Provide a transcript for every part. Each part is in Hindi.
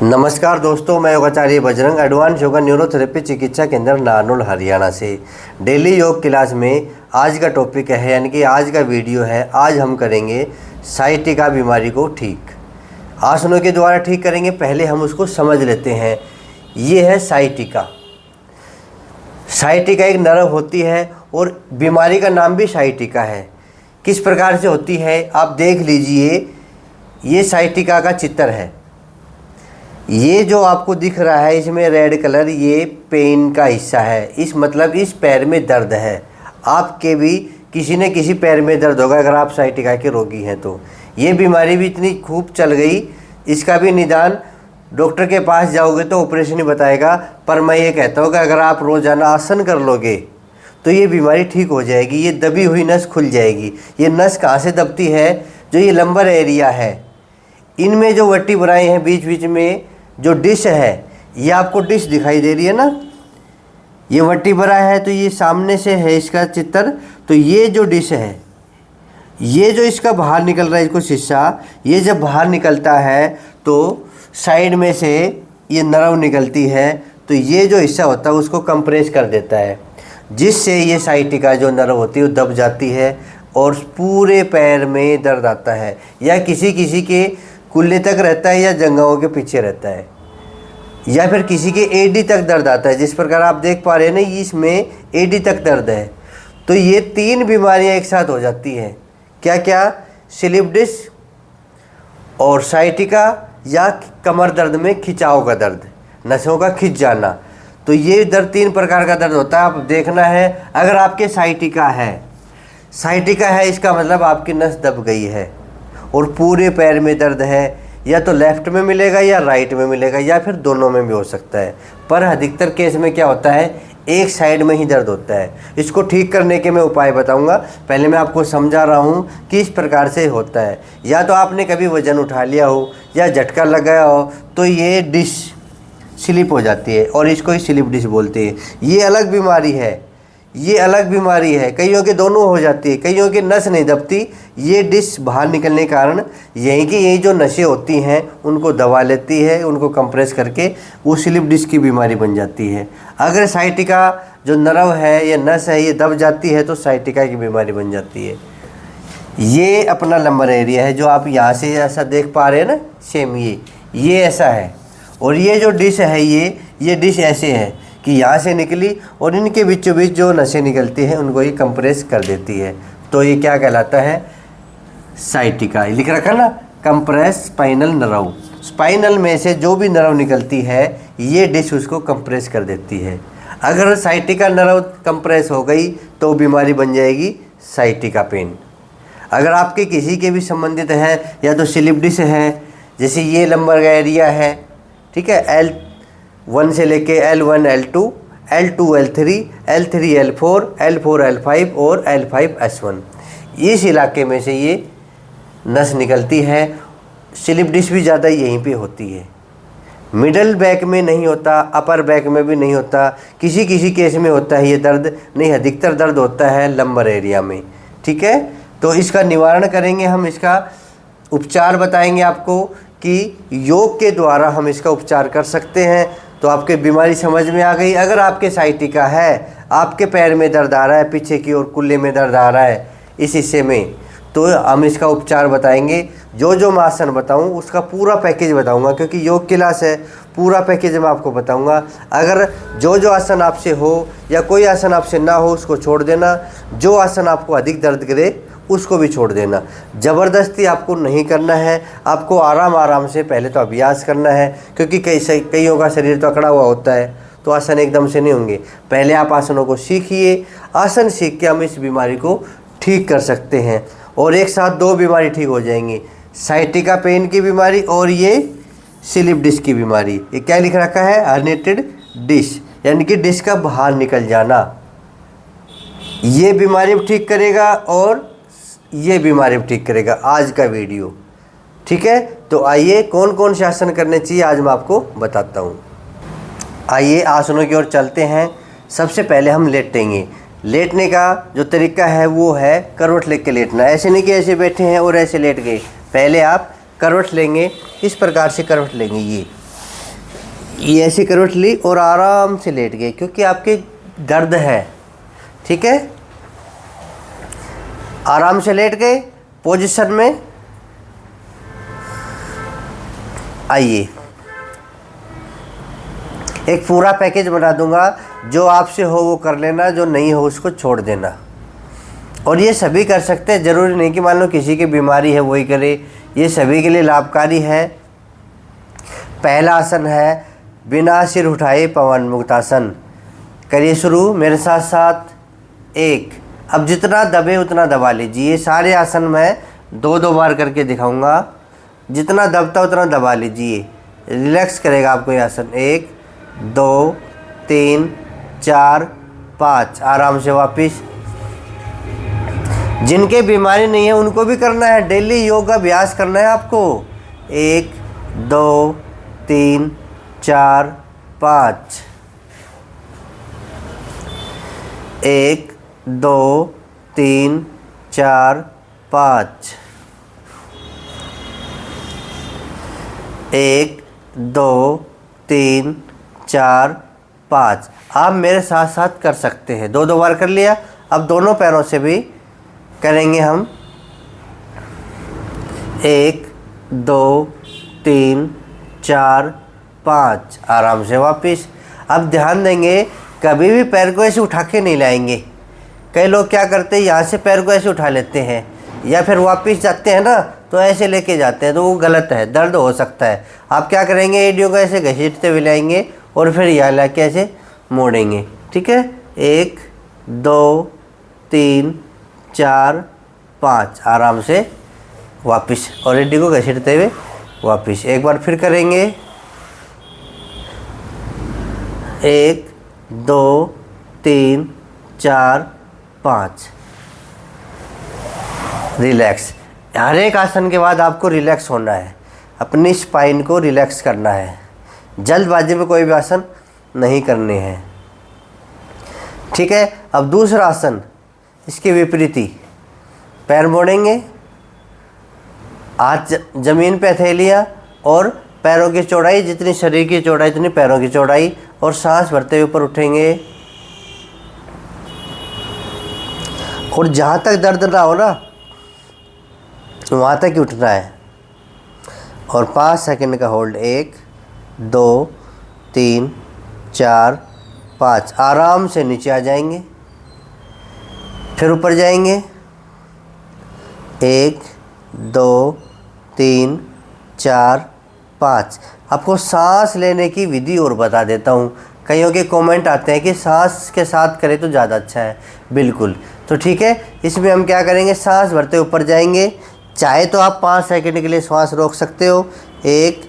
नमस्कार दोस्तों, मैं योगाचार्य बजरंग एडवांस योगा न्यूरोथेरेपी चिकित्सा केंद्र नारनौल हरियाणा से। डेली योग क्लास में आज का टॉपिक है, यानी कि आज का वीडियो है। आज हम करेंगे साइटिका बीमारी को ठीक, आसनों के द्वारा ठीक करेंगे। पहले हम उसको समझ लेते हैं। ये है साइटिका। साइटिका एक नर्व होती है और बीमारी का नाम भी साइटिका है। किस प्रकार से होती है आप देख लीजिए। ये साइटिका का चित्र है। ये जो आपको दिख रहा है इसमें रेड कलर, ये पेन का हिस्सा है। इस मतलब इस पैर में दर्द है। आपके भी किसी न किसी पैर में दर्द होगा अगर आप साइटिका के रोगी हैं तो। ये बीमारी भी इतनी खूब चल गई, इसका भी निदान डॉक्टर के पास जाओगे तो ऑपरेशन ही बताएगा। पर मैं ये कहता हूँ कि अगर आप रोज़ाना आसन कर लोगे तो ये बीमारी ठीक हो जाएगी। ये दबी हुई नस खुल जाएगी। ये नस कहाँ से दबती है? जो ये लंबर एरिया है, इनमें जो वर्टिब्राएं हैं, बीच बीच में जो डिश है, ये आपको डिश दिखाई दे रही है ना, ये वर्टिब्रा है। तो ये सामने से है इसका चित्र। तो ये जो डिश है, ये जो इसका बाहर निकल रहा है इसको हिस्सा, ये जब बाहर निकलता है तो साइड में से ये नर्व निकलती है। तो ये जो हिस्सा होता है उसको कंप्रेस कर देता है, जिससे ये साइटिका जो नर्व होती है वो दब जाती है और पूरे पैर में दर्द आता है। या किसी किसी के कुल्ले तक रहता है, या जंघाओं के पीछे रहता है, या फिर किसी के एडी तक दर्द आता है। जिस प्रकार आप देख पा रहे हैं ना, इसमें एडी तक दर्द है। तो ये तीन बीमारियां एक साथ हो जाती हैं। क्या क्या? स्लिप डिस्क और साइटिका, या कमर दर्द में खिंचाव का दर्द, नसों का खिंच जाना। तो ये दर्द तीन प्रकार का दर्द होता है। आप देखना है, अगर आपके साइटिका है इसका मतलब आपकी नस दब गई है और पूरे पैर में दर्द है। या तो लेफ्ट में मिलेगा या राइट में मिलेगा, या फिर दोनों में भी हो सकता है। पर अधिकतर केस में क्या होता है, एक साइड में ही दर्द होता है। इसको ठीक करने के मैं उपाय बताऊंगा। पहले मैं आपको समझा रहा हूँ कि इस प्रकार से होता है। या तो आपने कभी वजन उठा लिया हो या झटका लगाया हो तो ये डिश स्लिप हो जाती है और इसको ही स्लिप डिश बोलते हैं। ये अलग बीमारी है, ये अलग बीमारी है। कईयों के दोनों हो जाती है, कईयों के नस नहीं दबती। ये डिश बाहर निकलने के कारण यही जो नसें होती हैं उनको दबा लेती है, उनको कंप्रेस करके वो स्लिप डिस्क की बीमारी बन जाती है। अगर साइटिका जो नर्व है, ये नस है, ये दब जाती है तो साइटिका की बीमारी बन जाती है। ये अपना लंबर एरिया है जो आप यहाँ से ऐसा देख पा रहे हैं ना, सेम ये ऐसा है। और ये जो डिश है, ये डिश ऐसे है कि यहाँ से निकली और इनके बीचों बीच जो नसें निकलती हैं उनको ये कंप्रेस कर देती है। तो ये क्या कहलाता है? साइटिका। लिख रखा ना, कंप्रेस स्पाइनल नर्व। स्पाइनल में से जो भी नर्व निकलती है ये डिश उसको कंप्रेस कर देती है। अगर साइटिका नर्व कंप्रेस हो गई तो बीमारी बन जाएगी साइटिका पेन। अगर आपके किसी के भी संबंधित है, या तो स्लिप डिस्क है, जैसे ये लंबर का एरिया है, ठीक है, L1 से लेके L1 L2 L2 L3 L3 L4 L4 L5 और L5 S1, इस इलाके में से ये नस निकलती है। स्लिप डिस्क भी ज़्यादा यहीं पे होती है। मिडल बैक में नहीं होता, अपर बैक में भी नहीं होता, किसी किसी केस में होता है ये दर्द, नहीं अधिकतर दर्द होता है लंबर एरिया में। ठीक है, तो इसका निवारण करेंगे हम, इसका उपचार बताएंगे आपको कि योग के द्वारा हम इसका उपचार कर सकते हैं। तो आपके बीमारी समझ में आ गई। अगर आपके साइटिका है, आपके पैर में दर्द आ रहा है, पीछे की ओर कुल्ले में दर्द आ रहा है इस हिस्से में, तो हम इसका उपचार बताएंगे। जो मैं आसन बताऊं उसका पूरा पैकेज बताऊंगा, क्योंकि योग क्लास है, पूरा पैकेज मैं आपको बताऊंगा। अगर जो आसन आपसे हो या कोई आसन आपसे ना हो उसको छोड़ देना। जो आसन आपको अधिक दर्द करे उसको भी छोड़ देना। ज़बरदस्ती आपको नहीं करना है, आपको आराम से पहले तो अभ्यास करना है, क्योंकि कईयों का शरीर तो अकड़ा हुआ होता है तो आसन एकदम से नहीं होंगे। पहले आप आसनों को सीखिए। आसन सीख के हम इस बीमारी को ठीक कर सकते हैं और एक साथ दो बीमारी ठीक हो जाएंगी, साइटिका पेन की बीमारी और ये स्लिप डिस्क की बीमारी। ये क्या लिख रखा है? हर्निएटेड डिस्क, यानी कि डिस्क का बाहर निकल जाना। ये बीमारी भी ठीक करेगा और ये बीमारी भी ठीक करेगा आज का वीडियो। ठीक है, तो आइए कौन कौन से आसन करने चाहिए आज मैं आपको बताता हूँ। आइए आसनों की ओर चलते हैं। सबसे पहले हम लेटेंगे। लेटने का जो तरीका है वो है करवट लेके लेटना। ऐसे नहीं कि ऐसे बैठे हैं और ऐसे लेट गए। पहले आप करवट लेंगे, इस प्रकार से करवट लेंगे। ये ऐसी करवट ली और आराम से लेट गए, क्योंकि आपके दर्द है। ठीक है, आराम से लेट गए पोजीशन में। आइए, एक पूरा पैकेज बना दूंगा, जो आपसे हो वो कर लेना, जो नहीं हो उसको छोड़ देना। और ये सभी कर सकते हैं, ज़रूरी नहीं कि मान लो किसी की बीमारी है वही करे, ये सभी के लिए लाभकारी है। पहला आसन है बिना सिर उठाए पवन मुक्तासन। करिए शुरू मेरे साथ साथ। एक, अब जितना दबे उतना दबा लीजिए। सारे आसन मैं 2-2 बार करके दिखाऊंगा, जितना दबता उतना दबा लीजिए, रिलैक्स करेगा आपको ये आसन। 1 2 3 4 5, आराम से वापस। जिनके बीमारी नहीं है उनको भी करना है, डेली योग का अभ्यास करना है आपको। 1 2 3 4 5, 1 2 3 4 5, 1 2 3 4 5। आप मेरे साथ साथ कर सकते हैं। 2-2 बार कर लिया, अब दोनों पैरों से भी करेंगे हम। 1 2 3 4 5, आराम से वापस। अब ध्यान देंगे, कभी भी पैर को ऐसे उठा के नहीं लाएंगे। कई लोग क्या करते हैं, यहाँ से पैर को ऐसे उठा लेते हैं या फिर वापस जाते हैं ना तो ऐसे लेके जाते हैं, तो वो गलत है, दर्द हो सकता है। आप क्या करेंगे, एडियो को ऐसे घसीटते हुए लाएंगे और फिर यहाँ ला के ऐसे मोड़ेंगे। ठीक है, 1 2 3 4 5, आराम से वापस, और एडियो को घसीटते हुए वापस। एक बार फिर करेंगे। 1 2 3 4 5, रिलैक्स। हर एक आसन के बाद आपको रिलैक्स होना है, अपनी स्पाइन को रिलैक्स करना है। जल्दबाजी में कोई भी आसन नहीं करने हैं। ठीक है, अब दूसरा आसन, इसके विपरीती। पैर मोड़ेंगे, हाथ जमीन पे हथेलियाँ, और पैरों की चौड़ाई जितनी शरीर की चौड़ाई इतनी पैरों की चौड़ाई, और सांस भरते हुए ऊपर उठेंगे। और जहाँ तक दर्द ना हो ना वहाँ तक ही उठना है। और 5 सेकंड का होल्ड। 1 2 3 4 5, आराम से नीचे आ जाएंगे, फिर ऊपर जाएंगे। 1 2 3 4 5। आपको सांस लेने की विधि और बता देता हूँ। कईयों के कमेंट आते हैं कि सांस के साथ करें तो ज़्यादा अच्छा है। बिल्कुल, तो ठीक है, इसमें हम क्या करेंगे, सांस भरते ऊपर जाएंगे। चाहे तो आप 5 सेकंड के लिए श्वास रोक सकते हो। 1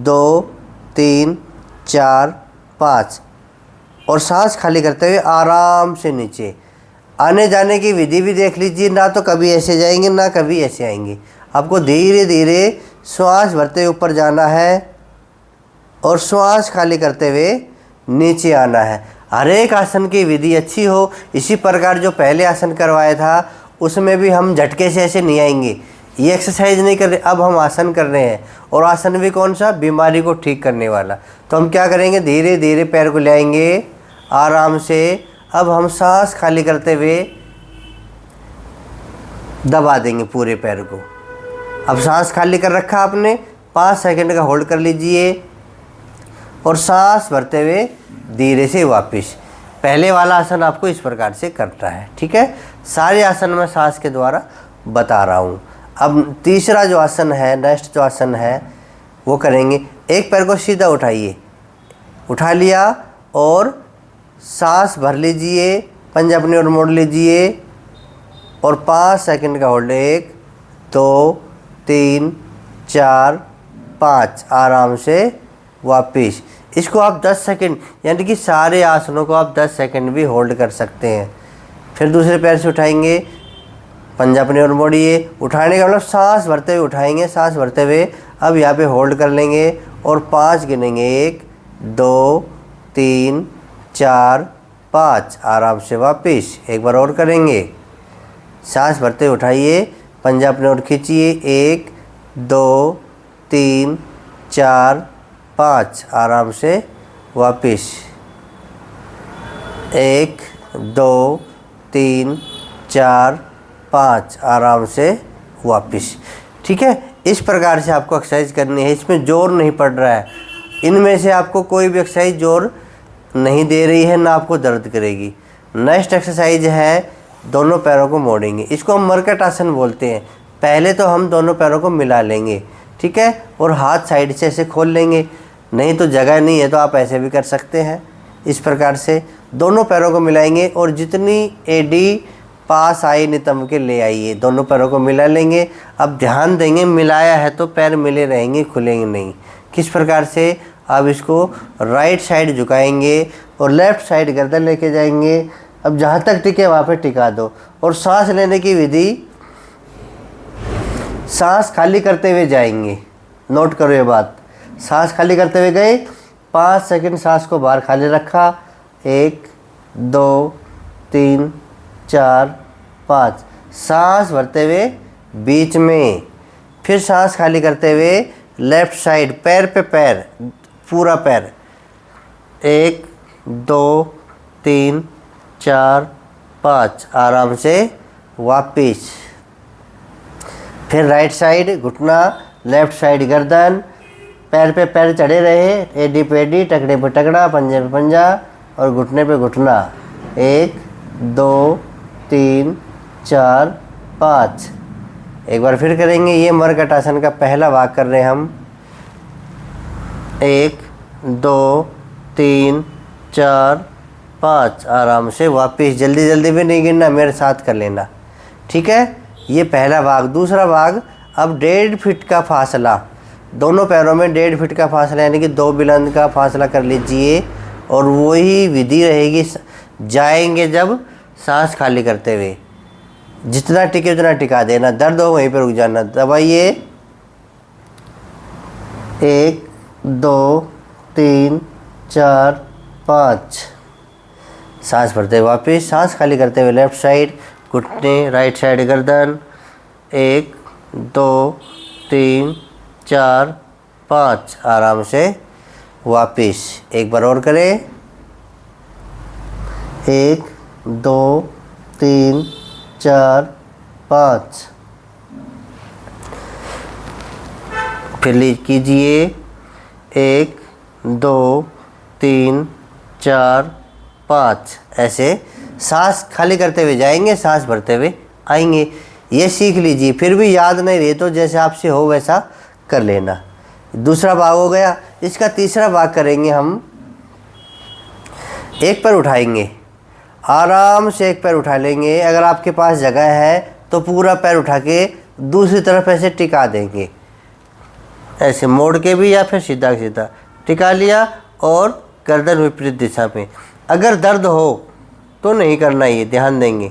2 3 4 5, और सांस खाली करते हुए आराम से नीचे। आने जाने की विधि भी देख लीजिए, ना तो कभी ऐसे जाएंगे ना कभी ऐसे आएंगे। आपको धीरे धीरे श्वास भरते हुए ऊपर जाना है और श्वास खाली करते हुए नीचे आना है। हर एक आसन की विधि अच्छी हो। इसी प्रकार जो पहले आसन करवाया था उसमें भी हम झटके से ऐसे नहीं आएंगे, ये एक्सरसाइज नहीं कर रहे, अब हम आसन कर रहे हैं। और आसन भी कौन सा, बीमारी को ठीक करने वाला। तो हम क्या करेंगे, धीरे धीरे पैर को लाएंगे आराम से। अब हम सांस खाली करते हुए दबा देंगे पूरे पैर को। अब सांस खाली कर रखा आपने, 5 सेकंड का होल्ड कर लीजिए और सांस भरते हुए धीरे से वापस। पहले वाला आसन आपको इस प्रकार से करना है। ठीक है, सारे आसन मैं सांस के द्वारा बता रहा हूँ। अब तीसरा जो आसन है, नेक्स्ट जो आसन है वो करेंगे। एक पैर को सीधा उठाइए, उठा लिया और सांस भर लीजिए, पंजा अपनी ओर मोड़ लीजिए और 5 सेकंड का होल्ड। 1 2 3 4 5, आराम से वापिस। इसको आप 10 सेकंड, यानी कि सारे आसनों को आप 10 सेकंड भी होल्ड कर सकते हैं। फिर दूसरे पैर से उठाएंगे, पंजा अपनी ओर मोड़िए। उठाने का मतलब सांस भरते हुए उठाएंगे, सांस भरते हुए अब यहाँ पे होल्ड कर लेंगे और 5 गिनेंगे। 1 2 3 4 5, आराम से वापिस। एक बार और करेंगे, सांस भरते हुए उठाइए, पंजा अपनी ओर खींचिए। 1 2 3 4 5, आराम से वापिस, 1 2 3 4 5, आराम से वापिस। ठीक है, इस प्रकार से आपको एक्सरसाइज करनी है। इसमें जोर नहीं पड़ रहा है, इनमें से आपको कोई भी एक्सरसाइज जोर नहीं दे रही है, ना आपको दर्द करेगी। नेक्स्ट एक्सरसाइज है दोनों पैरों को मोड़ेंगे, इसको हम मरकट आसन बोलते हैं। पहले तो हम दोनों पैरों को मिला लेंगे, ठीक है, और हाथ साइड से ऐसे खोल लेंगे, नहीं तो जगह नहीं है तो आप ऐसे भी कर सकते हैं। इस प्रकार से दोनों पैरों को मिलाएंगे और जितनी एडी पास आई नितंब के ले आइए, दोनों पैरों को मिला लेंगे। अब ध्यान देंगे, मिलाया है तो पैर मिले रहेंगे, खुलेंगे नहीं। किस प्रकार से, अब इसको राइट साइड झुकाएंगे और लेफ़्ट साइड गर्दन लेके जाएंगे। अब जहाँ तक टिके वहाँ पे टिका दो। और सांस लेने की विधि, सांस खाली करते हुए जाएंगे, नोट करो ये बात। सांस खाली करते हुए गए, 5 सेकंड सांस को बाहर खाली रखा, 1 2 3 4 5, सांस भरते हुए बीच में, फिर सांस खाली करते हुए लेफ़्ट साइड, पैर पे पैर, पूरा पैर, 1 2 3 4 5, आराम से वापिस। फिर राइट साइड घुटना, लेफ़्ट साइड गर्दन, पैर पे पैर चढ़े रहे, एडी पे एडी, टकड़े पे टकड़ा, पंजे पे पंजा और घुटने पे घुटना, 1 2 3 4 5। एक बार फिर करेंगे। ये मरकट आसन का पहला भाग कर रहे हैं हम। 1 2 3 4 5, आराम से वापिस। जल्दी जल्दी भी नहीं गिनना, मेरे साथ कर लेना, ठीक है। ये पहला भाग। दूसरा भाग, अब 1.5 फीट का फासला, दोनों पैरों में 1.5 फीट का फासला, यानी कि 2 बुलंद का फासला कर लीजिए। और वही विधि रहेगी, जाएंगे जब सांस खाली करते हुए, जितना टिके उतना टिका देना, दर्द हो वहीं पर रुक जाना। दबाइए, 1 2 3 4 5, सांस भरते हुए वापिस, सांस खाली करते हुए लेफ़्ट साइड घुटने, राइट साइड गर्दन, 1 2 3 4 5, आराम से वापिस। एक बार और करें, 1 2 3 4 5, फिर कीजिए, 1 2 3 4 5, ऐसे सांस खाली करते हुए जाएंगे, सांस भरते हुए आएंगे। ये सीख लीजिए, फिर भी याद नहीं रहे तो जैसे आपसे हो वैसा कर लेना। दूसरा भाग हो गया। इसका तीसरा भाग करेंगे हम। एक पैर उठाएंगे, आराम से एक पैर उठा लेंगे। अगर आपके पास जगह है तो पूरा पैर उठा के दूसरी तरफ ऐसे टिका देंगे, ऐसे मोड़ के भी, या फिर सीधा सीधा टिका लिया और गर्दन विपरीत दिशा में। अगर दर्द हो तो नहीं करना, ये ध्यान देंगे।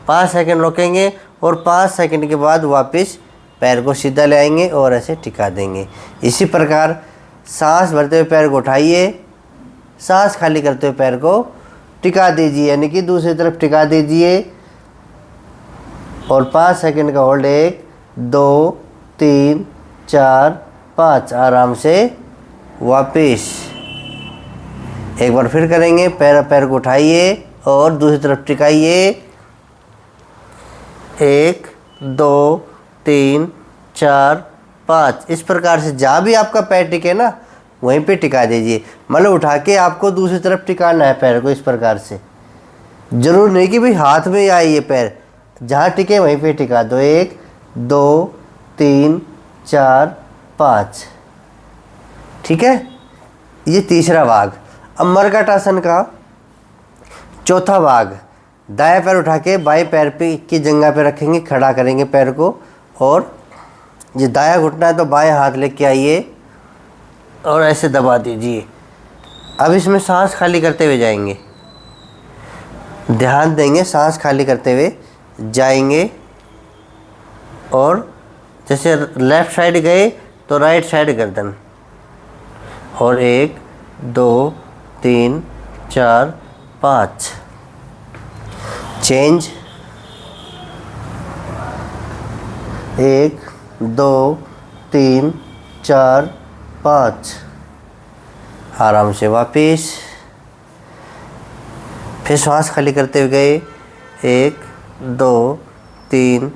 5 सेकंड रोकेंगे और 5 सेकंड के बाद वापस पैर को सीधा ले आएंगे और ऐसे टिका देंगे। इसी प्रकार सांस भरते हुए पैर को उठाइए, सांस खाली करते हुए पैर को टिका दीजिए, यानी कि दूसरी तरफ टिका दीजिए और 5 सेकंड का होल्ड, 1 2 3 4 5, आराम से वापिस। एक बार फिर करेंगे। पैर को उठाइए और दूसरी तरफ टिकाइए, 1 2 3 4 5। इस प्रकार से जहाँ भी आपका पैर टिके ना वहीं पे टिका दीजिए। मतलब उठा के आपको दूसरी तरफ टिकाना है पैर को। इस प्रकार से जरूर नहीं कि भाई हाथ में आए ये पैर, जहाँ टिके वहीं पे टिका दो। 1 2 3 4 5, ठीक है। ये तीसरा भाग। अब मरकट आसन का चौथा भाग, दायां पैर उठा के बाएं पैर पे की जगह पे रखेंगे, खड़ा करेंगे पैर को, और ये दायां घुटना है तो बाएं हाथ लेके आइए और ऐसे दबा दीजिए। अब इसमें सांस खाली करते हुए जाएंगे, ध्यान देंगे, सांस खाली करते हुए जाएंगे। और जैसे लेफ़्ट साइड गए तो राइट साइड गर्दन, और 1 2 3 4 5, चेंज। 1 2 3 4 5, आराम से वापस। फिर श्वास खाली करते हुए गए, 1 2 3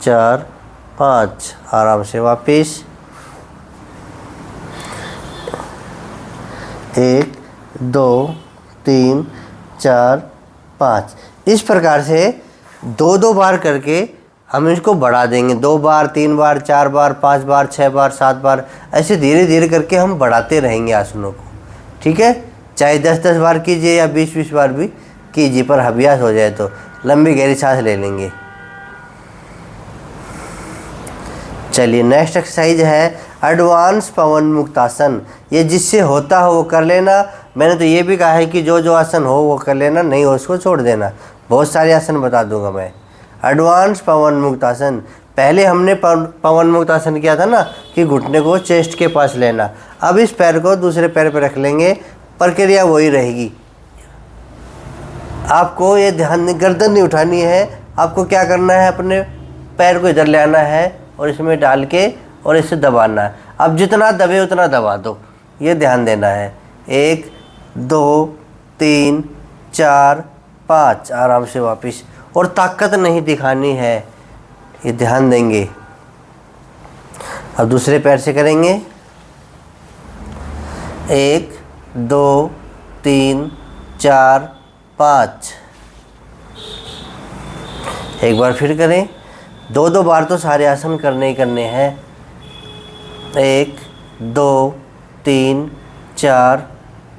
4 5, आराम से वापस। 1 2 3 4 5। इस प्रकार से 2-2 बार करके हम इसको बढ़ा देंगे। 2 बार, 3 बार, 4 बार, 5 बार, 6 बार, 7 बार, ऐसे धीरे धीरे करके हम बढ़ाते रहेंगे आसनों को। ठीक है, चाहे 10-10 बार कीजिए या 20-20 बार भी कीजिए, पर अभ्यास हो जाए तो। लंबी गहरी सांस ले लेंगे। चलिए, नेक्स्ट एक्सरसाइज है एडवांस पवन मुक्तासन। ये जिससे होता हो वो कर लेना। मैंने तो ये भी कहा है कि जो जो आसन हो वो कर लेना, नहीं हो उसको छोड़ देना। बहुत सारे आसन बता दूंगा मैं। एडवांस पवन मुक्तासन, पहले हमने पवन मुक्तासन किया था ना कि घुटने को चेस्ट के पास लेना। अब इस पैर को दूसरे पैर पर रख लेंगे, प्रक्रिया वही रहेगी। आपको ये ध्यान, गर्दन नहीं उठानी है। आपको क्या करना है, अपने पैर को इधर ले आना है और इसमें डाल के और इसे दबाना है। अब जितना दबे उतना दबा दो, ये ध्यान देना है। 1 2 3 4 5, आराम से वापस। और ताकत नहीं दिखानी है, ये ध्यान देंगे। अब दूसरे पैर से करेंगे, 1 2 3 4 5। एक बार फिर करें। 2-2 बार तो सारे आसन करने ही करने हैं। 1 2 3 4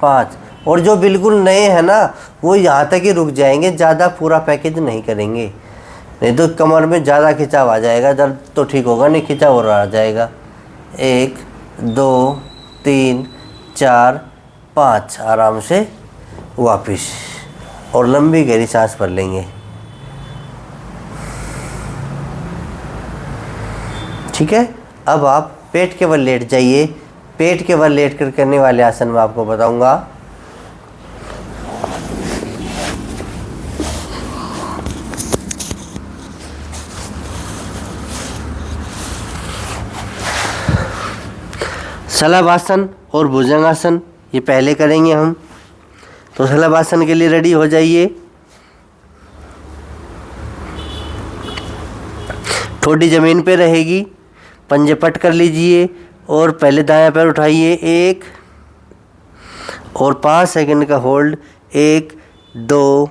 5। और जो बिल्कुल नए हैं ना, वो यहाँ तक ही रुक जाएंगे, ज़्यादा पूरा पैकेज नहीं करेंगे, नहीं तो कमर में ज़्यादा खिंचाव आ जाएगा। दर्द तो ठीक होगा नहीं, खिंचाव और आ जाएगा। 1 2 3 4 5, आराम से वापिस। और लंबी गहरी सांस भर लेंगे। ठीक है, अब आप पेट के बल लेट जाइए। पेट के बल लेट कर करने वाले आसन मैं आपको बताऊंगा। शलभासन और भुजंगासन, ये पहले करेंगे हम। तो शलभासन के लिए रेडी हो जाइए। ठोडी ज़मीन पे रहेगी, पंजे पट कर लीजिए और पहले दायां पैर उठाइए, 1 और 5 सेकंड का होल्ड। 1 2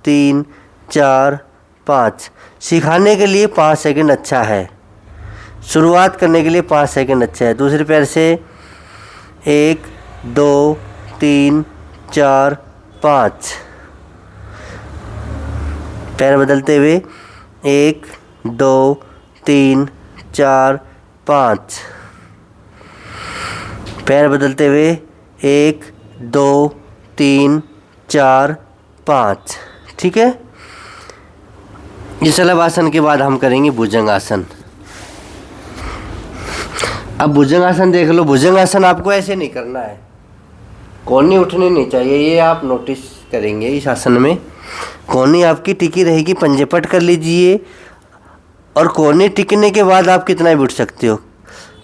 3 4 5। सिखाने के लिए 5 सेकंड अच्छा है, शुरुआत करने के लिए 5 सेकंड अच्छा है। दूसरे पैर से 1 2 3 4 5, पैर बदलते हुए 1 2 3 4 5, पैर बदलते हुए 1 2 3 4 5। ठीक है, इस शलभासन के बाद हम करेंगे भुजंगासन। अब भुजंगासन देख लो। भुजंगासन आपको ऐसे नहीं करना है, कोहनी उठनी नहीं चाहिए, ये आप नोटिस करेंगे। इस आसन में कोहनी आपकी टिकी रहेगी, पंजे पट कर लीजिए। और कोहनी टिकने के बाद आप कितना भी उठ सकते हो।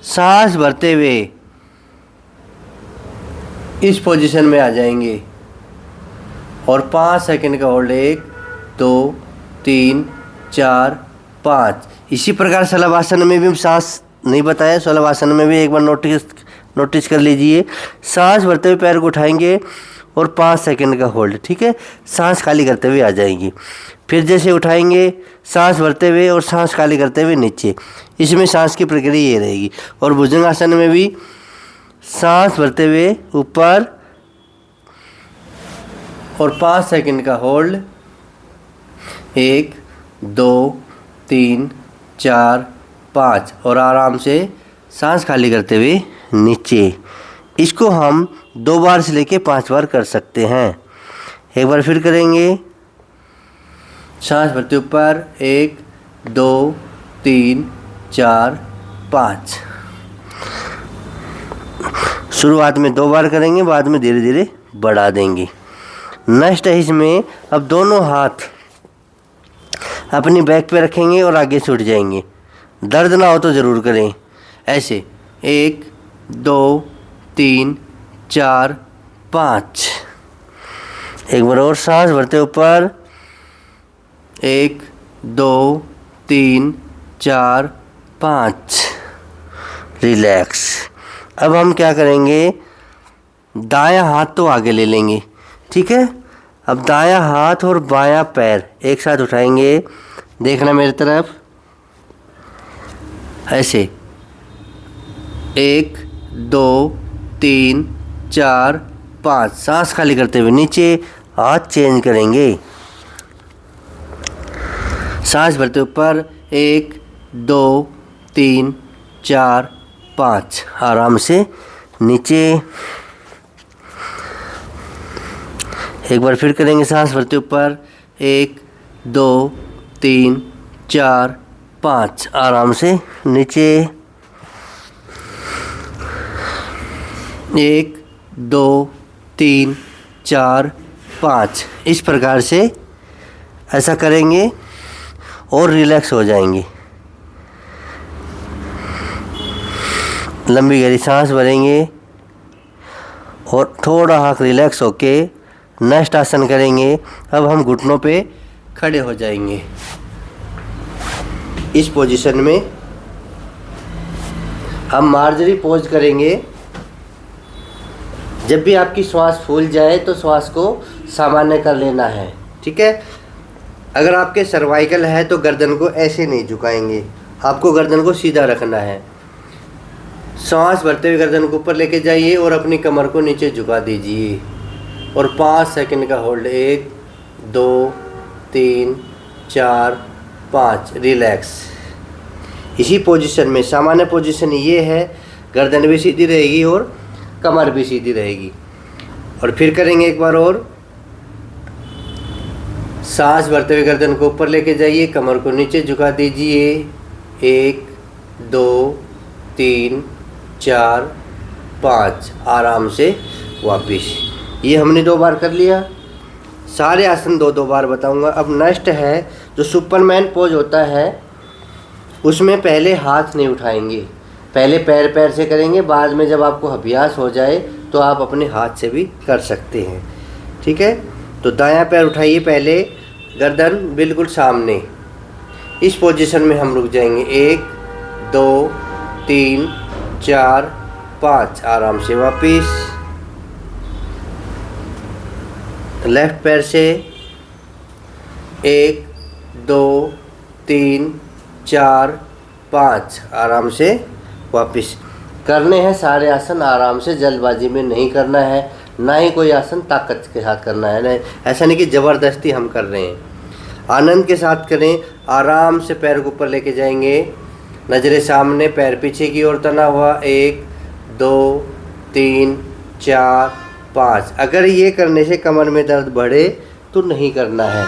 सांस भरते हुए इस पोजीशन में आ जाएंगे और 5 सेकंड का होल्ड। 1 2 3 4 5। इसी प्रकार शलभासन में भी सांस नहीं बताया, शलभासन में भी एक बार नोटिस कर लीजिए। सांस भरते हुए पैर को उठाएंगे और 5 सेकंड का होल्ड। ठीक है, सांस खाली करते हुए आ जाएंगी। फिर जैसे उठाएंगे, सांस भरते हुए और सांस खाली करते हुए नीचे। इसमें सांस की प्रक्रिया ये रहेगी। और भुजंगासन में भी सांस भरते हुए ऊपर और 5 सेकंड का होल्ड। 1 2 3 4 5 और आराम से सांस खाली करते हुए नीचे। इसको हम 2 बार से लेके 5 बार कर सकते हैं। एक बार फिर करेंगे। सांस भरते ऊपर 1 2 3 4 5। शुरुआत में 2 बार करेंगे, बाद में धीरे धीरे बढ़ा देंगे। नेक्स्ट है इसमें अब दोनों हाथ अपनी बैक पे रखेंगे और आगे से उठ जाएंगे। दर्द ना हो तो ज़रूर करें ऐसे। 1 2 3 4 5। एक बार और सांस भरते ऊपर, 1 2 3 4 5, रिलैक्स। अब हम क्या करेंगे, दायां हाथ तो आगे ले लेंगे, ठीक है। अब दायां हाथ और बायां पैर एक साथ उठाएंगे, देखना मेरी तरफ, ऐसे 1 2 3 4 5, सांस खाली करते हुए नीचे हाथ चेंज करेंगे, सांस भरते ऊपर, 1 2 3 4 5, आराम से नीचे। एक बार फिर करेंगे, सांस भरते ऊपर, 1 2 3 4 5, आराम से नीचे। 1 2 3 4 5, इस प्रकार से ऐसा करेंगे और रिलैक्स हो जाएंगे। लंबी गहरी सांस भरेंगे और थोड़ा हाथ रिलैक्स होके नेक्स्ट आसन करेंगे। अब हम घुटनों पे खड़े हो जाएंगे। इस पोजीशन में हम मार्जरी पोज करेंगे। जब भी आपकी श्वास फूल जाए तो श्वास को सामान्य कर लेना है, ठीक है। अगर आपके सर्वाइकल है तो गर्दन को ऐसे नहीं झुकाएंगे, आपको गर्दन को सीधा रखना है। सांस भरते हुए गर्दन को ऊपर लेके जाइए और अपनी कमर को नीचे झुका दीजिए और 5 सेकंड का होल्ड, 1 2 3 4 5, रिलैक्स। इसी पोजीशन में, सामान्य पोजीशन ये है, गर्दन भी सीधी रहेगी और कमर भी सीधी रहेगी। और फिर करेंगे एक बार और, सांस भरते हुए गर्दन को ऊपर लेके जाइए, कमर को नीचे झुका दीजिए, 1 2 3 4 5, आराम से वापिस। ये हमने 2 बार कर लिया। सारे आसन 2-2 बार बताऊंगा। अब नेक्स्ट है जो सुपरमैन पोज होता है, उसमें पहले हाथ नहीं उठाएंगे, पहले पैर से करेंगे। बाद में जब आपको अभ्यास हो जाए तो आप अपने हाथ से भी कर सकते हैं, ठीक है। तो दायां पैर उठाइए, पहले गर्दन बिल्कुल सामने, इस पोजीशन में हम रुक जाएंगे, 1 2 3 4 5, आराम से वापिस। लेफ्ट पैर से 1 2 3 4 5, आराम से वापिस। करने हैं सारे आसन आराम से, जल्दबाजी में नहीं करना है, ना ही कोई आसन ताकत के साथ करना है। नहीं, ऐसा नहीं कि ज़बरदस्ती हम कर रहे हैं, आनंद के साथ करें। आराम से पैर को ऊपर लेके जाएंगे, नज़रें सामने, पैर पीछे की ओर तना हुआ, 1 2 3 4 5। अगर ये करने से कमर में दर्द बढ़े तो नहीं करना है।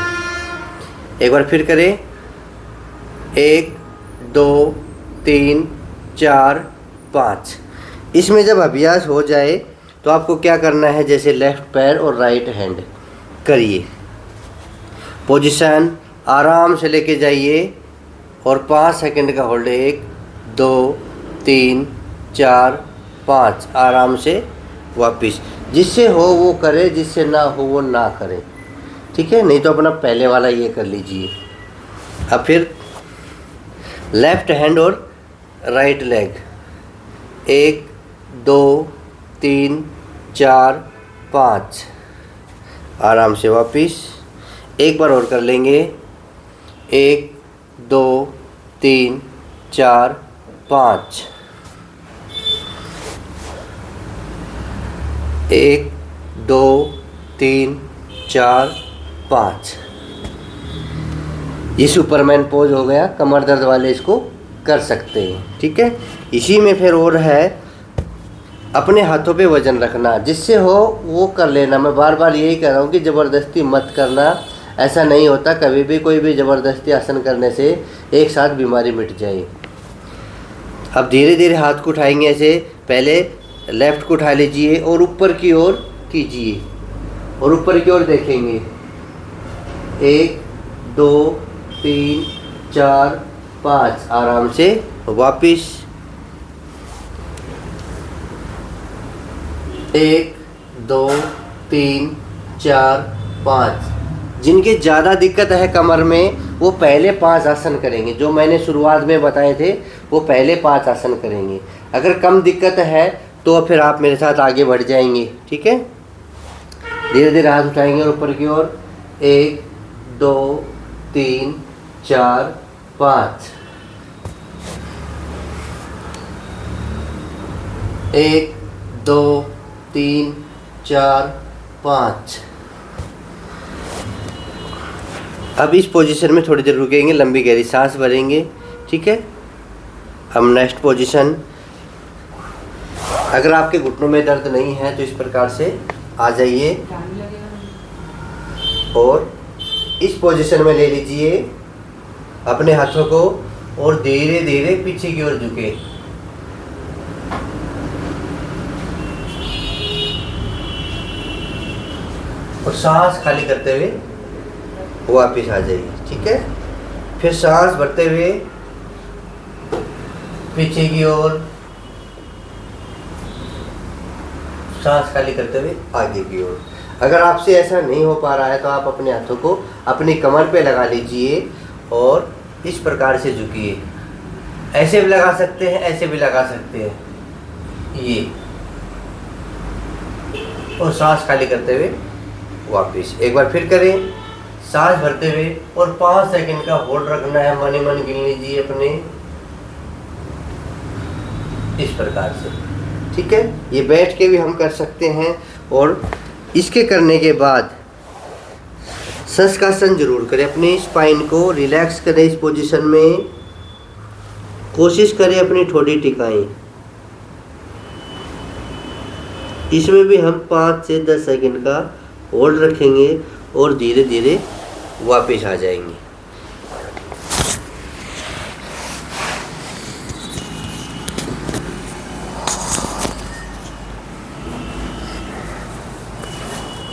एक बार फिर करें, 1 2 3 4 5। इसमें जब अभ्यास हो जाए तो आपको क्या करना है, जैसे लेफ्ट पैर और राइट हैंड करिए, पोजीशन आराम से लेके जाइए और 5 सेकंड का होल्ड, 1 2 3 4 5, आराम से वापिस। जिससे हो वो करे, जिससे ना हो वो ना करे, ठीक है। नहीं तो अपना पहले वाला ये कर लीजिए। अब फिर लेफ्ट हैंड और राइट लेग, 1 2 3 4 5, आराम से वापिस। एक बार और कर लेंगे, 1 2 3 4 5, 1 2 3 4 5। ये सुपरमैन पोज हो गया। कमर दर्द वाले इसको कर सकते हैं, ठीक है। इसी में फिर और है अपने हाथों पे वजन रखना, जिससे हो वो कर लेना। मैं बार बार यही कह रहा हूँ कि ज़बरदस्ती मत करना, ऐसा नहीं होता कभी भी। कोई भी ज़बरदस्ती आसन करने से एक साथ बीमारी मिट जाए। अब धीरे धीरे हाथ को उठाएंगे, ऐसे पहले लेफ़्ट को उठा लीजिए और ऊपर की ओर कीजिए और ऊपर की ओर देखेंगे, 1 2 3 4 5, आराम से वापिस। 1 2 3 4 5। जिनकी ज़्यादा दिक्कत है कमर में वो पहले 5 आसन करेंगे, जो मैंने शुरुआत में बताए थे वो पहले 5 आसन करेंगे। अगर कम दिक्कत है तो फिर आप मेरे साथ आगे बढ़ जाएंगे। ठीक है, धीरे धीरे हाथ उठाएंगे और ऊपर की ओर 1 2 3 4 5। 1 2 3 4 5। अब इस पोजीशन में थोड़ी देर रुकेंगे, लंबी गहरी सांस भरेंगे। ठीक है, हम नेक्स्ट पोजीशन। अगर आपके घुटनों में दर्द नहीं है तो इस प्रकार से आ जाइए और इस पोजीशन में ले लीजिए अपने हाथों को और धीरे धीरे पीछे की ओर झुके। और सांस खाली करते हुए वापिस आ जाइए। ठीक है, फिर सांस भरते हुए पीछे की ओर, सांस खाली करते हुए आगे की ओर। अगर आपसे ऐसा नहीं हो पा रहा है तो आप अपने हाथों को अपनी कमर पे लगा लीजिए और इस प्रकार से झुकिए। ऐसे भी लगा सकते हैं, ऐसे भी लगा सकते हैं ये, और सांस खाली करते हुए वापिस। एक बार फिर करें, सांस भरते हुए और 5 सेकंड का होल्ड रखना है। मन ही मन गिन लीजिए अपने, इस प्रकार से। ठीक है, ये बैठ के भी हम कर सकते हैं। और इसके करने के बाद शशकासन जरूर करें। अपनी स्पाइन को रिलैक्स करें। इस पोजीशन में कोशिश करें अपनी ठोड़ी टिकाएं। इसमें भी हम 5 से 10 सेकंड का होल्ड रखेंगे और धीरे धीरे वापस आ जाएंगे।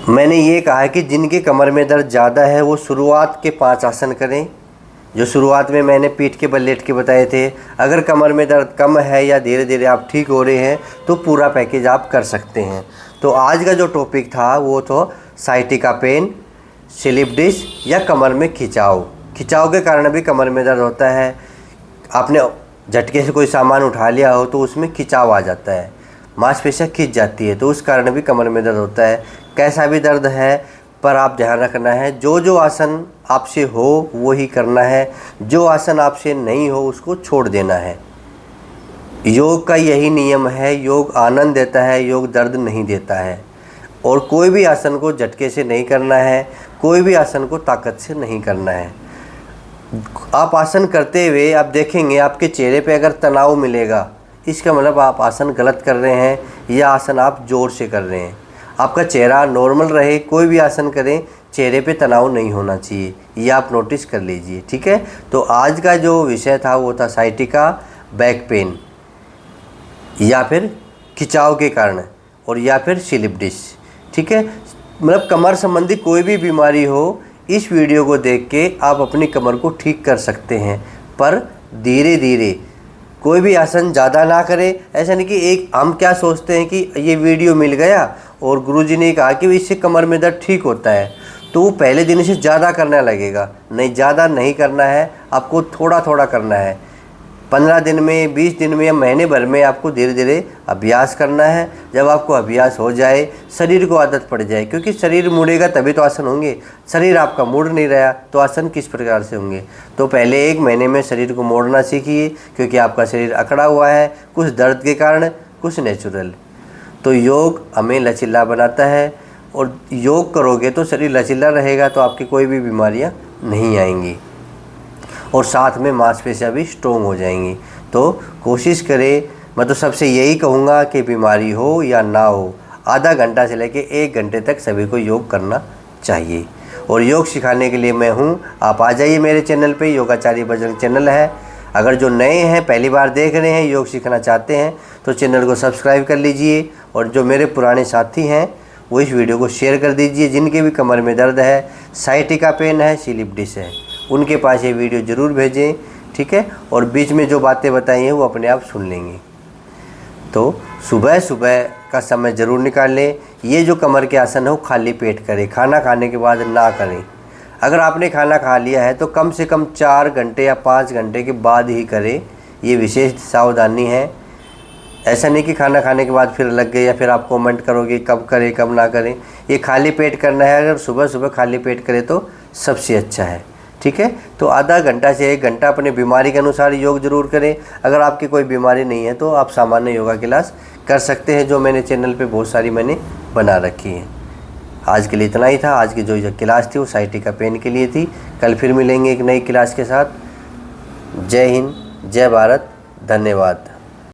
मैंने ये कहा है कि जिनके कमर में दर्द ज़्यादा है वो शुरुआत के 5 आसन करें, जो शुरुआत में मैंने पीठ के बल लेट के बताए थे। अगर कमर में दर्द कम है या धीरे धीरे आप ठीक हो रहे हैं तो पूरा पैकेज आप कर सकते हैं। तो आज का जो टॉपिक था वो तो साइटिका पेन, स्लिप डिस्क या कमर में खिंचाव के कारण भी कमर में दर्द होता है। आपने झटके से कोई सामान उठा लिया हो तो उसमें खिंचाव आ जाता है, मांसपेशियाँ खिंच जाती है, तो उस कारण भी कमर में दर्द होता है। कैसा भी दर्द है पर आप ध्यान रखना है, जो आसन आपसे हो वो ही करना है, जो आसन आपसे नहीं हो उसको छोड़ देना है। योग का यही नियम है, योग आनंद देता है, योग दर्द नहीं देता है। और कोई भी आसन को झटके से नहीं करना है, कोई भी आसन को ताकत से नहीं करना है। आप आसन करते हुए आप देखेंगे आपके चेहरे पे अगर तनाव मिलेगा, इसका मतलब आप आसन गलत कर रहे हैं या आसन आप जोर से कर रहे हैं। आपका चेहरा नॉर्मल रहे, कोई भी आसन करें चेहरे पे तनाव नहीं होना चाहिए, ये आप नोटिस कर लीजिए। ठीक है, तो आज का जो विषय था वो था साइटिका, बैक पेन या फिर खिंचाव के कारण, और या फिर स्लिप डिस्क। ठीक है, मतलब कमर संबंधी कोई भी बीमारी हो, इस वीडियो को देख के आप अपनी कमर को ठीक कर सकते हैं, पर धीरे धीरे। कोई भी आसन ज़्यादा ना करें। ऐसा नहीं कि एक हम क्या सोचते हैं कि ये वीडियो मिल गया और गुरुजी ने कहा कि इससे कमर में दर्द ठीक होता है तो वो पहले दिन से ज़्यादा करने लगेगा। नहीं, ज़्यादा नहीं करना है, आपको थोड़ा थोड़ा करना है। 15 दिन में, 20 दिन में या महीने भर में आपको धीरे धीरे अभ्यास करना है। जब आपको अभ्यास हो जाए, शरीर को आदत पड़ जाए, क्योंकि शरीर मुड़ेगा तभी तो आसन होंगे। शरीर आपका मुड़ नहीं रहा तो आसन किस प्रकार से होंगे। तो पहले 1 महीने में शरीर को मोड़ना सीखिए, क्योंकि आपका शरीर अकड़ा हुआ है, कुछ दर्द के कारण, कुछ नेचुरल। तो योग हमें लचीला बनाता है, और योग करोगे तो शरीर लचीला रहेगा तो आपकी कोई भी बीमारियाँ नहीं आएंगी, और साथ में मांसपेशियाँ भी स्ट्रोंग हो जाएंगी। तो कोशिश करें, मैं तो सबसे यही कहूँगा कि बीमारी हो या ना हो, आधा घंटा से लेकर 1 घंटे तक सभी को योग करना चाहिए। और योग सिखाने के लिए मैं हूँ, आप आ जाइए मेरे चैनल पे, योगाचार्य बजरंग चैनल है। अगर जो नए हैं, पहली बार देख रहे हैं, योग सीखना चाहते हैं तो चैनल को सब्सक्राइब कर लीजिए। और जो मेरे पुराने साथी हैं वो इस वीडियो को शेयर कर दीजिए। जिनके भी कमर में दर्द है, साइटिका पेन है, स्लिप डिस्क है, उनके पास ये वीडियो ज़रूर भेजें। ठीक है, और बीच में जो बातें बताई हैं वो अपने आप सुन लेंगे। तो सुबह सुबह का समय ज़रूर निकाल लें। ये जो कमर के आसन है वो खाली पेट करें, खाना खाने के बाद ना करें। अगर आपने खाना खा लिया है तो कम से कम 4 घंटे या 5 घंटे के बाद ही करें, ये विशेष सावधानी है। ऐसा नहीं कि खाना खाने के बाद फिर लग गए या फिर आप कमेंट करोगे कब करें कब ना करें। ये खाली पेट करना है, अगर सुबह सुबह खाली पेट करें तो सबसे अच्छा है। ठीक है, तो आधा घंटा से 1 घंटा अपनी बीमारी के अनुसार योग जरूर करें। अगर आपकी कोई बीमारी नहीं है तो आप सामान्य योगा क्लास कर सकते हैं, जो मैंने चैनल पे बहुत सारी मैंने बना रखी है। आज के लिए इतना ही था। आज की जो क्लास थी वो साइटिका पेन के लिए थी। कल फिर मिलेंगे एक नई क्लास के साथ। जय हिंद, जय भारत, धन्यवाद।